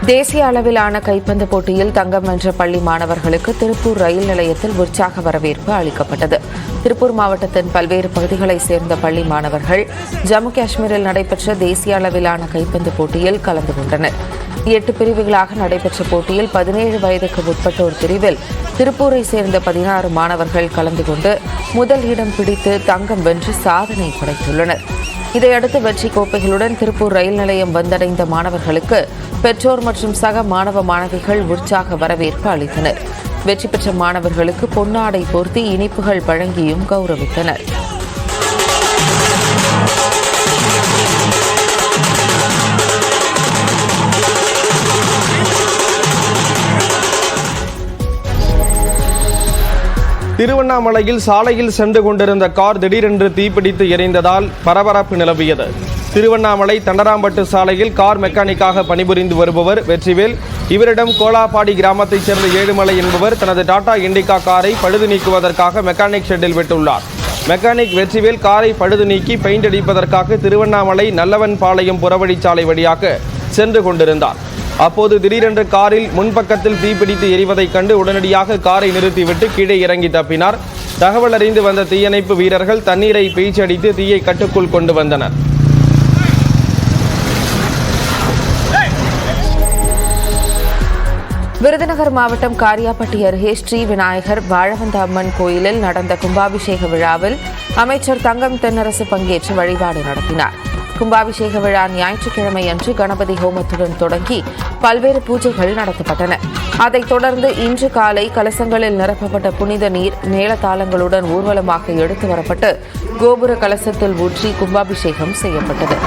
தேசிய அளவிலான கைப்பந்து போட்டியில் தங்கம் வென்ற பள்ளி மாணவர்களுக்கு திருப்பூர் ரயில் நிலையத்தில் உற்சாக வரவேற்பு அளிக்கப்பட்டது. திருப்பூர் மாவட்டத்தின் பல்வேறு பகுதிகளைச் சேர்ந்த பள்ளி மாணவர்கள் ஜம்மு காஷ்மீரில் நடைபெற்ற தேசிய அளவிலான கைப்பந்து போட்டியில் கலந்து கொண்டனர். 8 பிரிவுகளாக நடைபெற்ற போட்டியில் 17 வயதுக்கு உட்பட்டோர் பிரிவில் திருப்பூரை சேர்ந்த 16 மாணவர்கள் கலந்து கொண்டு முதல் இடம் பிடித்து தங்கம் வென்று சாதனை படைத்துள்ளனர். இதையடுத்து வெற்றி கோப்பைகளுடன் திருப்பூர் ரயில் நிலையம் வந்தடைந்த மாணவர்களுக்கு பெற்றோர் மற்றும் சக மாணவ மாணவிகள் உற்சாக வரவேற்பு அளித்தனர். வெற்றி பெற்ற மாணவர்களுக்கு பொன்னாடை போர்த்தி இனிப்புகள் வழங்கியும் கௌரவித்தனர். திருவண்ணாமலையில் சாலையில் சென்று கொண்டிருந்த கார் திடீரென்று தீப்பிடித்து எரிந்ததால் பரபரப்பு நிலவியது. திருவண்ணாமலை தண்டராம்பட்டு சாலையில் கார் மெக்கானிக்காக பணிபுரிந்து வருபவர் வெற்றிவேல். இவரிடம் கோலாப்பாடி கிராமத்தைச் சேர்ந்த ஏழுமலை என்பவர் தனது டாடா இண்டிகா காரை பழுது நீக்குவதற்காக மெக்கானிக் ஷெட்டில் விட்டுள்ளார். மெக்கானிக் வெற்றிவேல் காரை பழுது நீக்கி பெயிண்ட் அடிப்பதற்காக திருவண்ணாமலை நல்லவன்பாளையம் புறவழிச்சாலை வழியாக சென்று கொண்டிருந்தார். அப்போது திடீரென்று காரில் முன்பக்கத்தில் தீப்பிடித்து எரிவதைக் கண்டு உடனடியாக காரை நிறுத்திவிட்டு கீழே இறங்கி தப்பினார். தகவல் அறிந்து வந்த தீயணைப்பு வீரர்கள் தண்ணீரை பீய்ச்சடித்து தீயை கட்டுக்குள் கொண்டு வந்தனர். விருதுநகர் மாவட்டம் காரியாபட்டி அருகே ஸ்ரீ விநாயகர் வாழவந்த அம்மன் கோயிலில் நடந்த கும்பாபிஷேக விழாவில் அமைச்சர் தங்கம் தென்னரசு பங்கேற்று வழிபாடு நடத்தினார். கும்பாபிஷேக விழா ஞாயிற்றுக்கிழமை அன்று கணபதி ஹோமத்துடன் தொடங்கி பல்வேறு பூஜைகள் நடத்தப்பட்டன. அதைத் தொடர்ந்து இன்று காலை கலசங்களில் நிரப்பப்பட்ட புனித நீர் மேளதாளங்களுடன் ஊர்வலமாக எடுத்து வரப்பட்டு கோபுர கலசத்தில் ஊற்றி கும்பாபிஷேகம் செய்யப்பட்டது.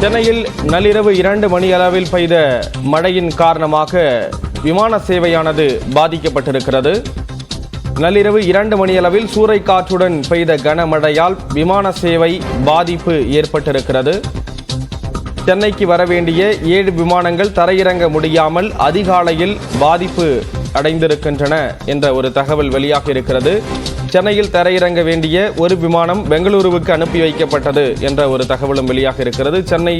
சென்னையில் நள்ளிரவு 2 மணி அளவில் பெய்த மழையின் காரணமாக விமான சேவையானது பாதிக்கப்பட்டிருக்கிறது. நள்ளிரவு 2 மணி அளவில் சூறைக்காற்றுடன் பெய்த கனமழையால் விமான சேவை பாதிப்பு ஏற்பட்டிருக்கிறது. சென்னைக்கு வரவேண்டிய 7 விமானங்கள் தரையிறங்க முடியாமல் அதிகாலையில் பாதிப்பு அடைந்திருக்கின்றன என்ற ஒரு தகவல் வெளியாக இருக்கிறது. சென்னையில் தரையிறங்க வேண்டிய ஒரு விமானம் பெங்களூருவுக்கு அனுப்பி வைக்கப்பட்டது என்ற ஒரு தகவலும் வெளியாக இருக்கிறது. சென்னை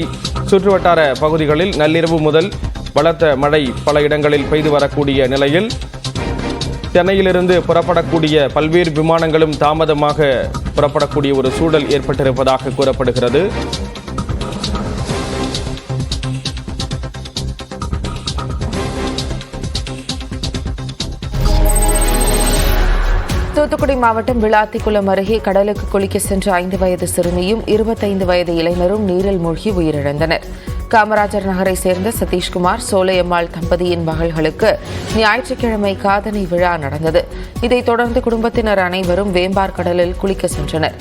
சுற்றுவட்டார பகுதிகளில் நள்ளிரவு முதல் பலத்த மழை பல இடங்களில் பெய்து வரக்கூடிய நிலையில் சென்னையிலிருந்து புறப்படக்கூடிய பல்வேறு விமானங்களும் தாமதமாக புறப்படக்கூடிய ஒரு சூழல் ஏற்பட்டிருப்பதாக கூறப்படுகிறது. தூத்துக்குடி மாவட்டம் விளாத்திக்குளம் அருகே கடலுக்கு குளிக்க சென்ற 5 வயது சிறுமியும் 25 வயது இளைஞரும் நீரில் மூழ்கி உயிரிழந்தனர். காமராஜர் நகரை சேர்ந்த சதீஷ்குமார் சோலையம்மாள் தம்பதியின் மகள்களுக்கு ஞாயிற்றுக்கிழமை காதணி விழா நடந்தது. இதைத் தொடர்ந்து குடும்பத்தினர் அனைவரும் வேம்பார் கடலில் குளிக்க சென்றனர்.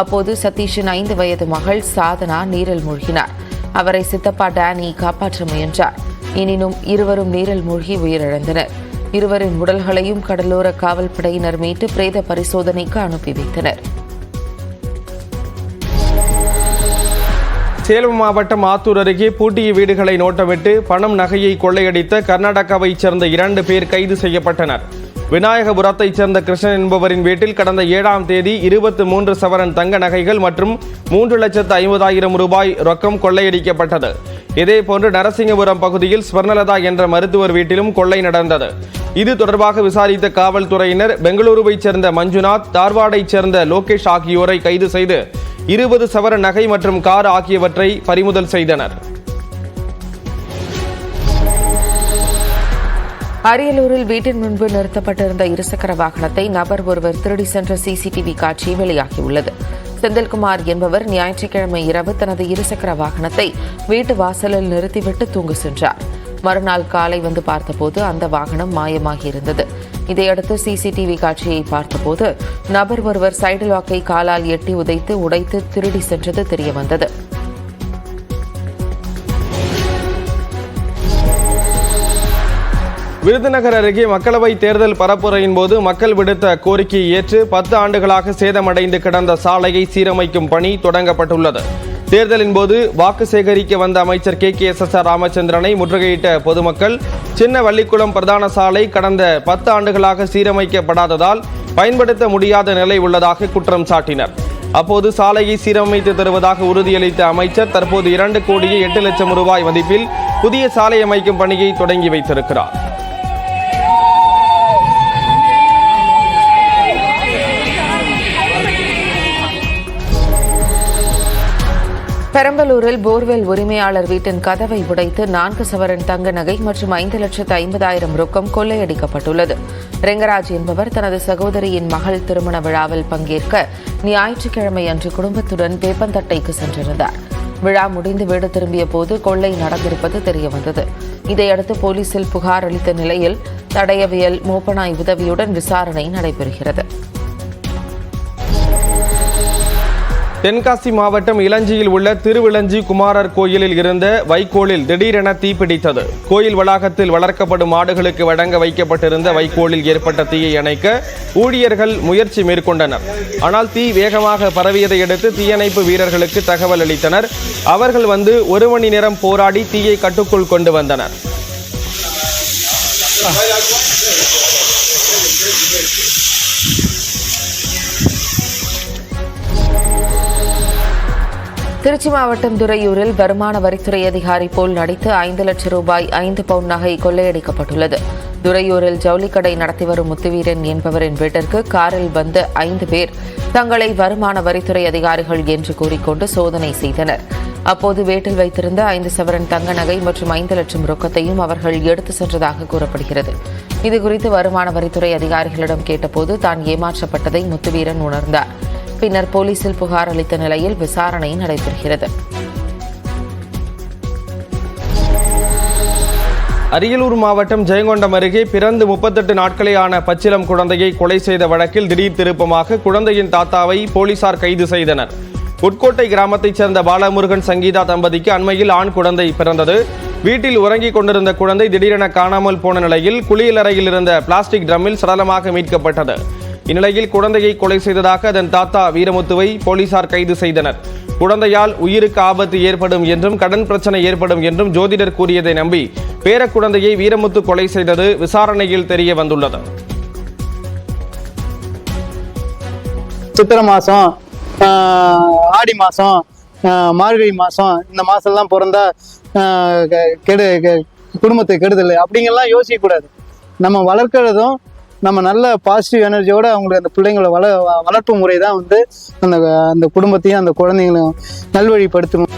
அப்போது சதீஷின் 5 வயது மகள் சாதனா நீரில் மூழ்கினார். அவரை சித்தப்பா டேனி காப்பாற்ற முயன்றார். எனினும் இருவரும் நீரில் மூழ்கி உயிரிழந்தனர். இருவரின் உடல்களையும் கடலோர காவல்படையினர் மீட்டு பிரேத பரிசோதனைக்கு அனுப்பி வைத்தனர். சேலம் மாவட்டம் ஆத்தூர் அருகே பூட்டிய வீடுகளை நோட்டமிட்டு பணம் நகையை கொள்ளையடித்த கர்நாடகாவைச் சேர்ந்த 2 பேர் கைது செய்யப்பட்டனர். விநாயகபுரத்தைச் சேர்ந்த கிருஷ்ணன் என்பவரின் வீட்டில் கடந்த 7ஆம் தேதி 23 சவரன் தங்க நகைகள் மற்றும் 3,50,000 ரூபாய் ரொக்கம் கொள்ளையடிக்கப்பட்டது. இதேபோன்று நரசிங்கபுரம் பகுதியில் ஸ்வர்ணலதா என்ற மருத்துவர் வீட்டிலும் கொள்ளை நடந்தது. இது தொடர்பாக விசாரித்த காவல்துறையினர் பெங்களூருவைச் சேர்ந்த மஞ்சுநாத், தார்வாடைச் சேர்ந்த லோகேஷ் ஆகியோரை கைது செய்து 20 சவரன் நகை மற்றும் கார் ஆகியவற்றை பறிமுதல் செய்தனர். அரியலூரில் வீட்டின் முன்பு நிறுத்தப்பட்டிருந்த இருசக்கர வாகனத்தை நபர் ஒருவர் திருடி சென்ற சிசிடிவி காட்சி வெளியாகியுள்ளது. செந்தில்குமார் என்பவர் ஞாயிற்றுக்கிழமை இரவு தனது இருசக்கர வாகனத்தை வீட்டு வாசலில் நிறுத்திவிட்டு தூங்க சென்றார். மறுநாள் காலை வந்து பார்த்தபோது அந்த வாகனம் மாயமாகியிருந்தது. இதையடுத்து சிசிடிவி காட்சியை பார்த்தபோது நபர் ஒருவர் சைடு லாக்கை காலால் எட்டி உடைத்து திருடி சென்றது தெரியவந்தது. விருதுநகர் அருகே மக்களவை தேர்தல் பரப்புரையின் போது மக்கள் விடுத்த கோரிக்கையை ஏற்று 10 ஆண்டுகளாக சேதமடைந்து கிடந்த சாலையை சீரமைக்கும் பணி தொடங்கப்பட்டுள்ளது. தேர்தலின் போது வாக்கு சேகரிக்க வந்த அமைச்சர் KKSSR ராமச்சந்திரனை முற்றுகையிட்ட பொதுமக்கள் சின்ன வள்ளிக்குளம் பிரதான சாலை கடந்த 10 ஆண்டுகளாக சீரமைக்கப்படாததால் பயன்படுத்த முடியாத நிலை உள்ளதாக குற்றம் சாட்டினர். அப்போது சாலையை சீரமைத்து தருவதாக உறுதியளித்த அமைச்சர் தற்போது 2,08 லட்சம் ரூபாய் மதிப்பில் புதிய சாலை அமைக்கும் பணியை தொடங்கி வைத்திருக்கிறார். பெரம்பலூரில் போர்வெல் உரிமையாளர் வீட்டின் கதவை உடைத்து 4 சவரன் தங்க நகை மற்றும் 5,50,000 ரொக்கம் கொள்ளையடிக்கப்பட்டுள்ளது. ரெங்கராஜ் என்பவர் தனது சகோதரியின் மகள் திருமண விழாவில் பங்கேற்க ஞாயிற்றுக்கிழமை அன்று குடும்பத்துடன் வேப்பந்தட்டைக்கு சென்றிருந்தார். விழா முடிந்து வீடு திரும்பிய போது கொள்ளை நடந்திருப்பது தெரியவந்தது. இதையடுத்து போலீசில் புகார் அளித்த நிலையில் தடயவியல் மோப்பனாய் உதவியுடன் விசாரணை நடைபெறுகிறது. தென்காசி மாவட்டம் இளஞ்சியில் உள்ள திருவிளஞ்சி குமாரர் கோயிலில் இருந்த வைக்கோலில் திடீரென தீப்பிடித்தது. கோயில் வளாகத்தில் வளர்க்கப்படும் மாடுகளுக்கு வழங்க வைக்கப்பட்டிருந்த வைக்கோலில் ஏற்பட்ட தீயை அணைக்க ஊழியர்கள் முயற்சி மேற்கொண்டனர். ஆனால் தீ வேகமாக பரவியதை அடுத்து தீயணைப்பு வீரர்களுக்கு தகவல் அளித்தனர். அவர்கள் வந்து 1 மணி நேரம் போராடி தீயை கட்டுக்குள் கொண்டு வந்தனர். திருச்சி மாவட்டம் துறையூரில் வருமான வரித்துறை அதிகாரி போல் நடித்து 5 லட்சம் ரூபாய் 5 பவுன் நகை கொள்ளையடிக்கப்பட்டுள்ளது. துறையூரில் ஜவுளிக்கடை நடத்தி வரும் முத்துவீரன் என்பவரின் வீட்டிற்கு காரில் வந்த 5 பேர் தங்களை வருமான வரித்துறை அதிகாரிகள் என்று கூறிக்கொண்டு சோதனை செய்தனர். அப்போது வீட்டில் வைத்திருந்த 5 சவரன் தங்க நகை மற்றும் 5 லட்சம் ரொக்கத்தையும் அவர்கள் எடுத்து சென்றதாக கூறப்படுகிறது. இதுகுறித்து வருமான வரித்துறை அதிகாரிகளிடம் கேட்டபோது தான் ஏமாற்றப்பட்டதை முத்துவீரன் உணர்ந்தார். பின்னர் போலீசில் புகார் அளித்த நிலையில் விசாரணை நடைபெறுகிறது. அரியலூர் மாவட்டம் ஜெயங்கொண்டம் அருகே பிறந்து 38 நாட்களே ஆன பச்சிளம் குழந்தையை கொலை செய்த வழக்கில் திடீர் திருப்பமாக குழந்தையின் தாத்தாவை போலீசார் கைது செய்தனர். உட்கோட்டை கிராமத்தைச் சேர்ந்த பாலமுருகன் சங்கீதா தம்பதிக்கு அண்மையில் ஆண் குழந்தை பிறந்தது. வீட்டில் உறங்கிக் கொண்டிருந்த குழந்தை திடீரென காணாமல் போன நிலையில் குளியலறையில் இருந்த பிளாஸ்டிக் ட்ரம்மில் சடலமாக மீட்கப்பட்டது. இந்நிலையில் குழந்தையை கொலை செய்ததாக அதன் தாத்தா வீரமுத்துவை போலீசார் கைது செய்தனர். குழந்தையால் உயிருக்கு ஆபத்து ஏற்படும் என்றும் கடன் பிரச்சனை ஏற்படும் என்றும் ஜோதிடர் கூறியதை நம்பி பேரக்குழந்தையை வீரமுத்து கொலை செய்தது விசாரணையில் தெரிய வந்துள்ளது. சித்திரை மாசம், ஆடி மாசம், மார்கழி மாசம், இந்த மாசம்லாம் பிறந்தா குடும்பத்தை கெடுதல் அப்படிங்கெல்லாம் யோசிக்க கூடாது. நம்ம வளர்க்கிறதும் நம்ம நல்ல பாசிட்டிவ் எனர்ஜியோட அவங்களுக்கு அந்த பிள்ளைங்களை வளர்ப்பு முறை தான் வந்து அந்த குடும்பத்தையும் அந்த குழந்தைங்களையும் நல்வழிப்படுத்தணும்.